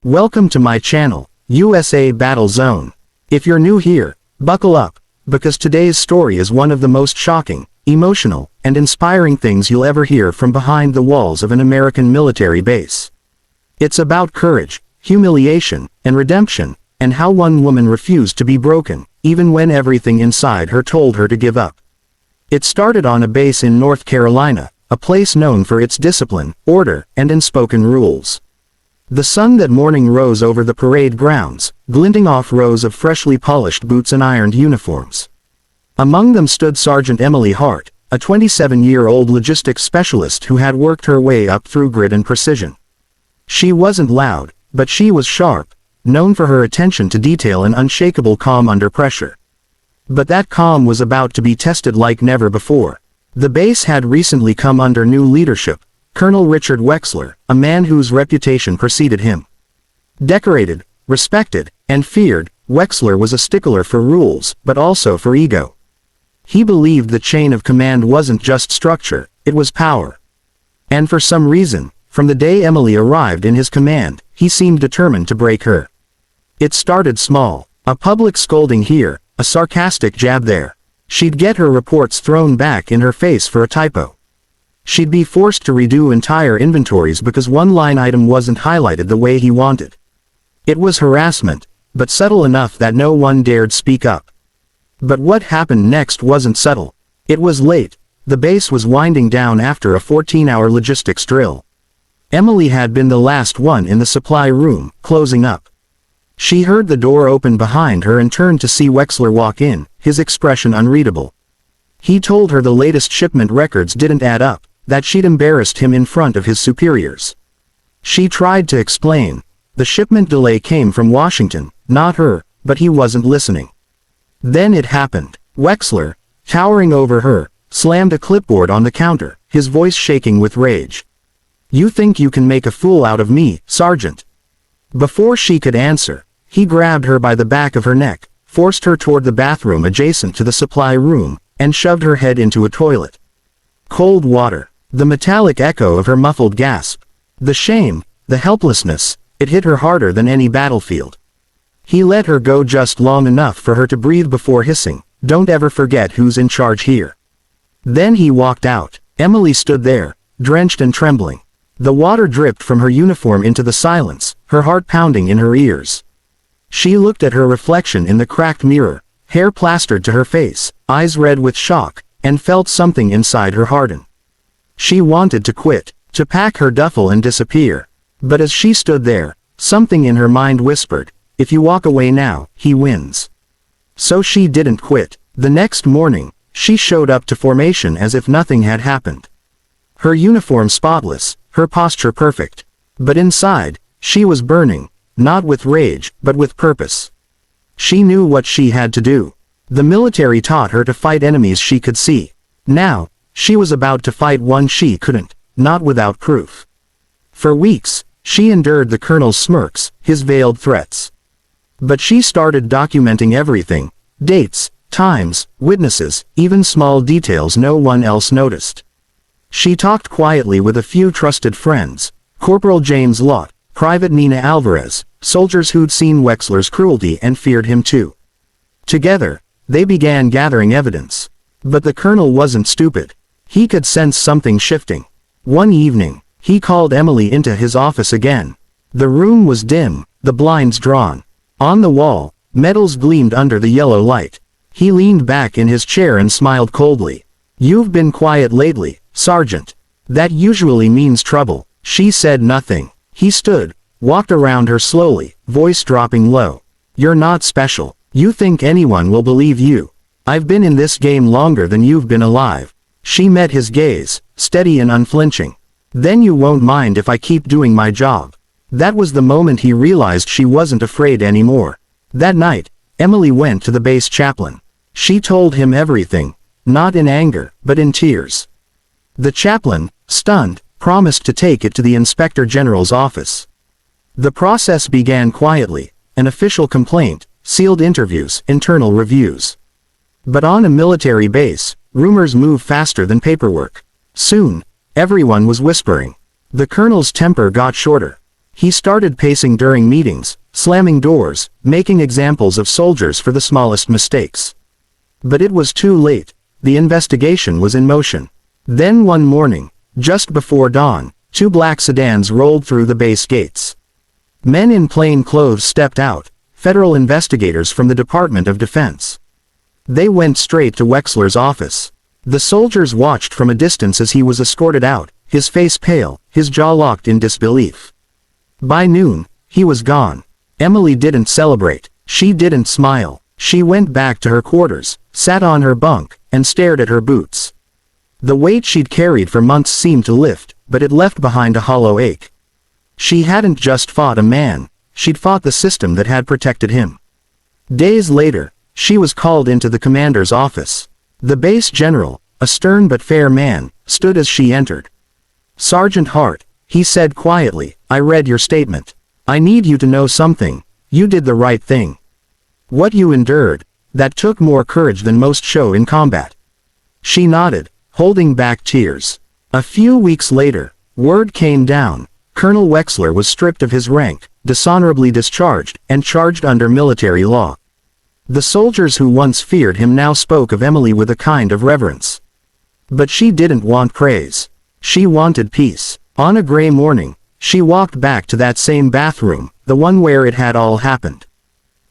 Welcome to my channel, USA Battle Zone. If you're new here, buckle up, because today's story is one of the most shocking, emotional, and inspiring things you'll ever hear from behind the walls of an American military base. It's about courage, humiliation, and redemption, and how one woman refused to be broken, even when everything inside her told her to give up. It started on a base in North Carolina, a place known for its discipline, order, and unspoken rules. The sun that morning rose over the parade grounds, glinting off rows of freshly polished boots and ironed uniforms. Among them stood Sergeant Emily Hart, a 27-year-old logistics specialist who had worked her way up through grit and precision. She wasn't loud, but she was sharp, known for her attention to detail and unshakable calm under pressure. But that calm was about to be tested like never before. The base had recently come under new leadership, Colonel Richard Wexler, a man whose reputation preceded him. Decorated, respected, and feared, Wexler was a stickler for rules, but also for ego. He believed the chain of command wasn't just structure, it was power. And for some reason, from the day Emily arrived in his command, he seemed determined to break her. It started small, a public scolding here, a sarcastic jab there. She'd get her reports thrown back in her face for a typo. She'd be forced to redo entire inventories because one line item wasn't highlighted the way he wanted. It was harassment, but subtle enough that no one dared speak up. But what happened next wasn't subtle. It was late. The base was winding down after a 14-hour logistics drill. Emily had been the last one in the supply room, closing up. She heard the door open behind her and turned to see Wexler walk in, his expression unreadable. He told her the latest shipment records didn't add up, that she'd embarrassed him in front of his superiors. She tried to explain. The shipment delay came from Washington, not her, but he wasn't listening. Then it happened. Wexler, towering over her, slammed a clipboard on the counter, his voice shaking with rage. "You think you can make a fool out of me, Sergeant?" Before she could answer, he grabbed her by the back of her neck, forced her toward the bathroom adjacent to the supply room, and shoved her head into a toilet. Cold water. The metallic echo of her muffled gasp. The shame, the helplessness, it hit her harder than any battlefield. He let her go just long enough for her to breathe before hissing, "Don't ever forget who's in charge here." Then he walked out. Emily stood there, drenched and trembling. The water dripped from her uniform into the silence, her heart pounding in her ears. She looked at her reflection in the cracked mirror, hair plastered to her face, eyes red with shock, and felt something inside her harden. She wanted to quit, to pack her duffel and disappear. But as she stood there, something in her mind whispered, "If you walk away now, he wins." So she didn't quit. The next morning, she showed up to formation as if nothing had happened. Her uniform spotless, her posture perfect. But inside, she was burning, not with rage, but with purpose. She knew what she had to do. The military taught her to fight enemies she could see. Now, she was about to fight one she couldn't, not without proof. For weeks, she endured the colonel's smirks, his veiled threats. But she started documenting everything, dates, times, witnesses, even small details no one else noticed. She talked quietly with a few trusted friends, Corporal James Lott, Private Nina Alvarez, soldiers who'd seen Wexler's cruelty and feared him too. Together, they began gathering evidence. But the colonel wasn't stupid. He could sense something shifting. One evening, he called Emily into his office again. The room was dim, the blinds drawn. On the wall, medals gleamed under the yellow light. He leaned back in his chair and smiled coldly. "You've been quiet lately, Sergeant. That usually means trouble." She said nothing. He stood, walked around her slowly, voice dropping low. "You're not special. You think anyone will believe you. I've been in this game longer than you've been alive." She met his gaze, steady and unflinching. "Then you won't mind if I keep doing my job." That was the moment he realized she wasn't afraid anymore. That night, Emily went to the base chaplain. She told him everything, not in anger, but in tears. The chaplain, stunned, promised to take it to the Inspector General's office. The process began quietly, an official complaint, sealed interviews, internal reviews. But on a military base, rumors move faster than paperwork. Soon, everyone was whispering. The colonel's temper got shorter. He started pacing during meetings, slamming doors, making examples of soldiers for the smallest mistakes. But it was too late. The investigation was in motion. Then one morning, just before dawn, 2 black sedans rolled through the base gates. Men in plain clothes stepped out, federal investigators from the Department of Defense. They went straight to Wexler's office. The soldiers watched from a distance as he was escorted out, his face pale, his jaw locked in disbelief. By noon, he was gone. Emily didn't celebrate. She didn't smile. She went back to her quarters, sat on her bunk, and stared at her boots. The weight she'd carried for months seemed to lift, but it left behind a hollow ache. She hadn't just fought a man, she'd fought the system that had protected him. Days later, she was called into the commander's office. The base general, a stern but fair man, stood as she entered. "Sergeant Hart," he said quietly, "I read your statement. I need you to know something. You did the right thing. What you endured, that took more courage than most show in combat." She nodded, holding back tears. A few weeks later, word came down. Colonel Wexler was stripped of his rank, dishonorably discharged, and charged under military law. The soldiers who once feared him now spoke of Emily with a kind of reverence. But she didn't want praise. She wanted peace. On a gray morning, she walked back to that same bathroom, the one where it had all happened.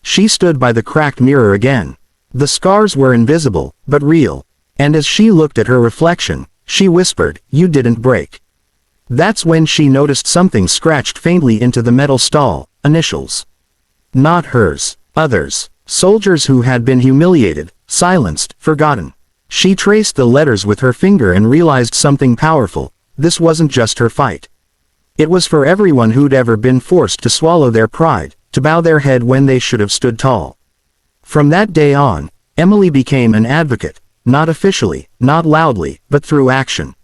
She stood by the cracked mirror again. The scars were invisible, but real. And as she looked at her reflection, she whispered, "You didn't break." That's when she noticed something scratched faintly into the metal stall, initials. Not hers, others. Soldiers who had been humiliated, silenced, forgotten. She traced the letters with her finger and realized something powerful. This wasn't just her fight. It was for everyone who'd ever been forced to swallow their pride, to bow their head when they should have stood tall. From that day on, Emily became an advocate, not officially, not loudly, but through action.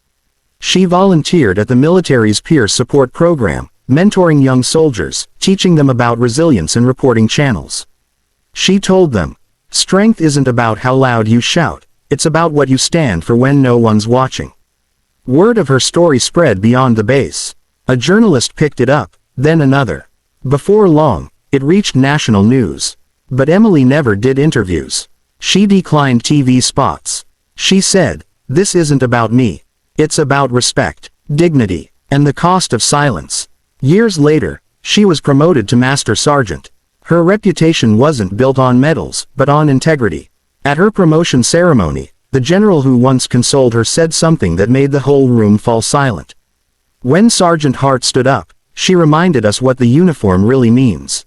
She volunteered at the military's peer support program, mentoring young soldiers, teaching them about resilience and reporting channels. She told them, "Strength isn't about how loud you shout, it's about what you stand for when no one's watching." Word of her story spread beyond the base. A journalist picked it up, then another. Before long, it reached national news. But Emily never did interviews. She declined TV spots. She said, "This isn't about me. It's about respect, dignity, and the cost of silence." Years later, she was promoted to Master Sergeant. Her reputation wasn't built on medals, but on integrity. At her promotion ceremony, the general who once consoled her said something that made the whole room fall silent. When Sergeant Hart stood up, she reminded us what the uniform really means.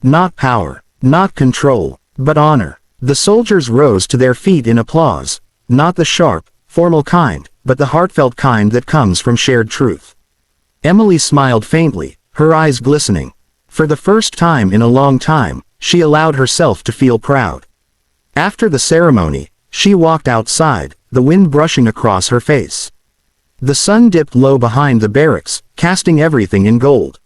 Not power, not control, but honor. The soldiers rose to their feet in applause, not the sharp, formal kind, but the heartfelt kind that comes from shared truth. Emily smiled faintly, her eyes glistening. For the first time in a long time, she allowed herself to feel proud. After the ceremony, she walked outside, the wind brushing across her face. The sun dipped low behind the barracks, casting everything in gold.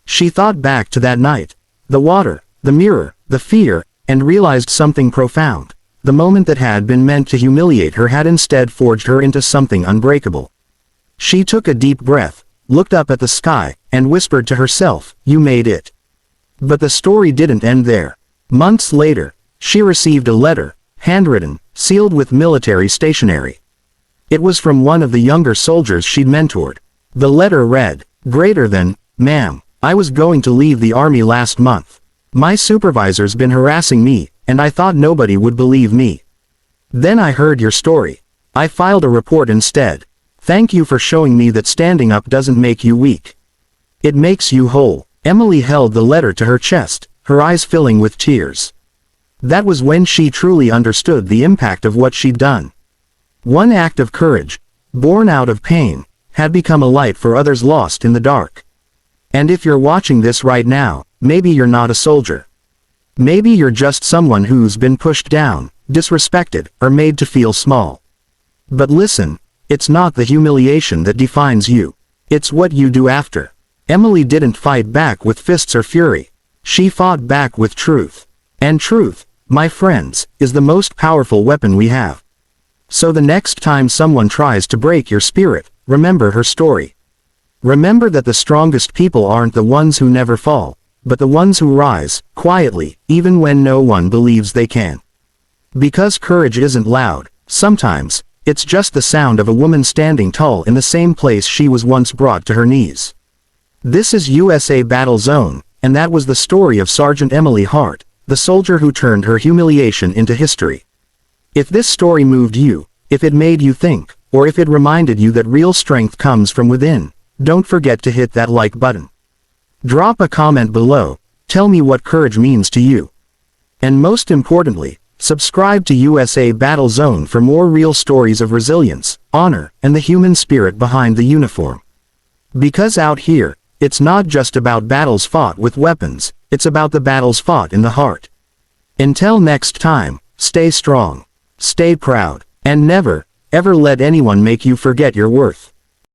She thought back to that night, the water, the mirror, the fear, and realized something profound. The moment that had been meant to humiliate her had instead forged her into something unbreakable. She took a deep breath, looked up at the sky, and whispered to herself, "You made it." But the story didn't end there. Months later, she received a letter, handwritten, sealed with military stationery. It was from one of the younger soldiers she'd mentored. The letter read, "Greater than, ma'am, I was going to leave the army last month. My supervisor's been harassing me, and I thought nobody would believe me. Then I heard your story. I filed a report instead. Thank you for showing me that standing up doesn't make you weak. It makes you whole." Emily held the letter to her chest, her eyes filling with tears. That was when she truly understood the impact of what she'd done. One act of courage, born out of pain, had become a light for others lost in the dark. And if you're watching this right now, maybe you're not a soldier. Maybe you're just someone who's been pushed down, disrespected, or made to feel small. But listen, it's not the humiliation that defines you. It's what you do after. Emily didn't fight back with fists or fury. She fought back with truth. And truth, my friends, is the most powerful weapon we have. So the next time someone tries to break your spirit, remember her story. Remember that the strongest people aren't the ones who never fall, but the ones who rise, quietly, even when no one believes they can. Because courage isn't loud, sometimes, it's just the sound of a woman standing tall in the same place she was once brought to her knees. This is USA Battle Zone, and that was the story of Sergeant Emily Hart, the soldier who turned her humiliation into history. If this story moved you, if it made you think, or if it reminded you that real strength comes from within, don't forget to hit that like button. Drop a comment below, tell me what courage means to you. And most importantly, subscribe to USA Battle Zone for more real stories of resilience, honor, and the human spirit behind the uniform. Because out here, it's not just about battles fought with weapons, it's about the battles fought in the heart. Until next time, stay strong, stay proud, and never, ever let anyone make you forget your worth.